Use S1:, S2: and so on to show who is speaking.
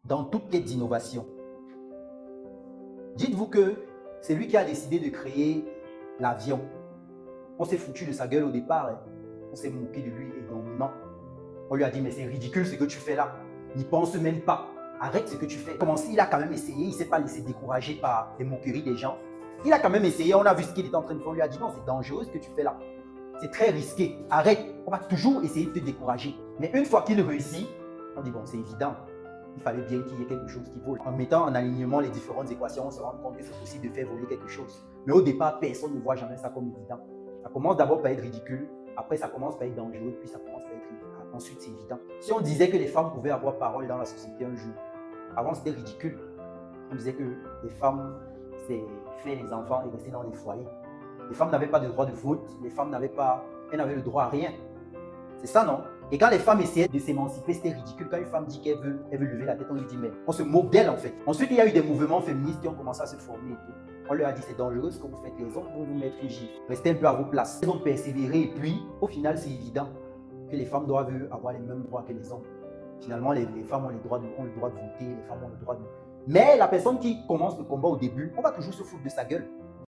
S1: dans toute quête d'innovation. Dites-vous que c'est lui qui a décidé de créer l'avion. On s'est foutu de sa gueule au départ, hein. On s'est moqué de lui énormément. On lui a dit, mais c'est ridicule ce que tu fais là. N'y pense même pas. Arrête ce que tu fais. Commencé, il a quand même essayé. Il ne s'est pas laissé décourager par les moqueries des gens. Il a quand même essayé. On a vu ce qu'il était en train de faire. On lui a dit, non, c'est dangereux ce que tu fais là. C'est très risqué. Arrête. On va toujours essayer de te décourager. Mais une fois qu'il réussit, on dit, bon, c'est évident. Il fallait bien qu'il y ait quelque chose qui vole. En mettant en alignement les différentes équations, on se rend compte que c'est possible de faire voler quelque chose. Mais au départ, personne ne voit jamais ça comme évident. Ça commence d'abord par être ridicule, après ça commence par être dangereux, puis ça commence par être évident. Ensuite, c'est évident. Si on disait que les femmes pouvaient avoir parole dans la société un jour, avant c'était ridicule. On disait que les femmes, c'est faire les enfants et rester dans les foyers. Les femmes n'avaient pas de droit de vote, les femmes elles n'avaient le droit à rien. C'est ça, non? Et quand les femmes essayaient de s'émanciper, c'était ridicule. Quand une femme dit qu'elle veut lever la tête, on lui dit, mais on se moque d'elle en fait. Ensuite, il y a eu des mouvements féministes qui ont commencé à se former et tout. On leur a dit, c'est dangereux ce que vous faites, les hommes vont vous mettre une gifle. Restez un peu à vos places. Elles ont persévéré et puis, au final, c'est évident que les femmes doivent avoir les mêmes droits que les hommes. Finalement, les femmes ont le droit de voter, les femmes ont le droit de... Mais la personne qui commence le combat au début, on va toujours se foutre de sa gueule.